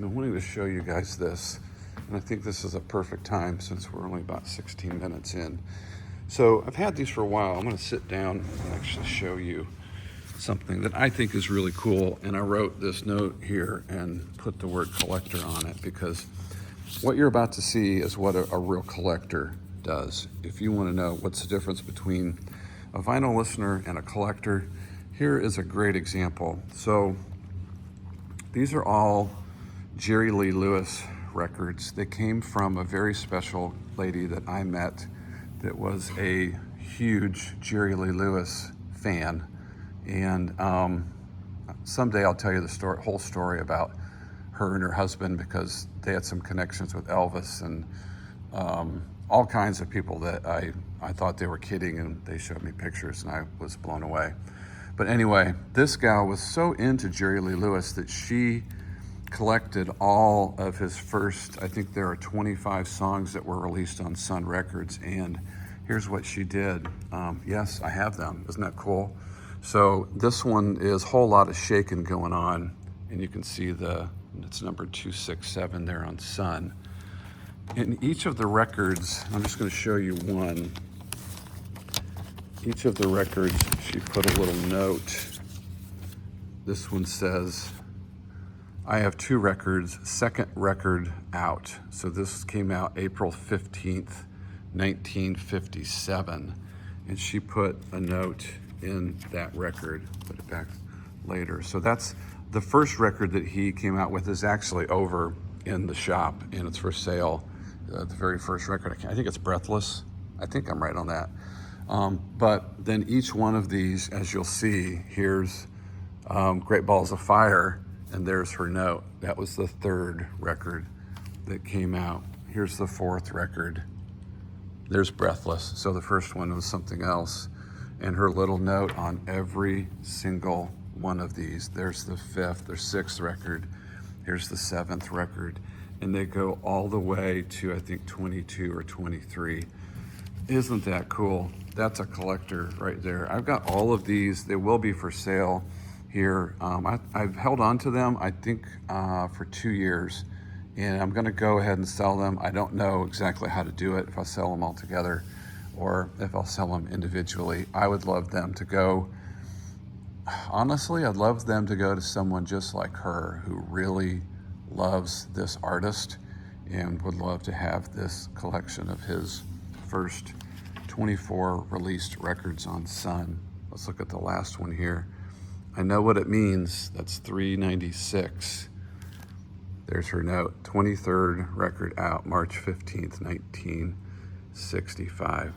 been wanting to show you guys this, and I think this is a perfect time since we're only about 16 minutes in. So I've had these for a while. I'm going to sit down and actually show you something that I think is really cool. And I wrote this note here and put the word collector on it because what you're about to see is what a real collector does. If you want to know what's the difference between a vinyl listener and a collector, here is a great example. So these are all Jerry Lee Lewis records. They came from a very special lady that I met that was a huge Jerry Lee Lewis fan. And someday I'll tell you the whole story about her and her husband, because they had some connections with Elvis and all kinds of people that I thought they were kidding, and they showed me pictures and I was blown away. But anyway, this gal was so into Jerry Lee Lewis that she collected all of his first, I think there are 25 songs that were released on Sun Records, and here's what she did. Yes, I have them. Isn't that cool? So this one is a whole lot of shaking going on, and you can see it's number 267 there on Sun. In each of the records, I'm just going to show you one. Each of the records, she put a little note. This one says, I have 2 records, second record out. So this came out April 15th, 1957. And she put a note in that record, put it back later. So that's the first record that he came out with, is actually over in the shop and it's for sale. The very first record, I think it's Breathless. I think I'm right on that. But then each one of these, as you'll see, here's Great Balls of Fire, and there's her note. That was the 3rd record that came out. Here's the 4th record. There's Breathless. So the first one was something else. And her little note on every single one of these. There's the 5th or 6th record. Here's the 7th record. And they go all the way to, I think, 22 or 23. Isn't that cool? That's a collector right there. I've got all of these. They will be for sale here. I've held on to them, I think, for 2 years. And I'm going to go ahead and sell them. I don't know exactly how to do it, if I'll sell them all together or if I'll sell them individually. I would love them to go, honestly, I'd love them to go to someone just like her who really loves this artist and would love to have this collection of his first 24 released records on Sun. Let's look at the last one here. I know what it means. That's 396. There's her note. 23rd record out, March 15th, 1965.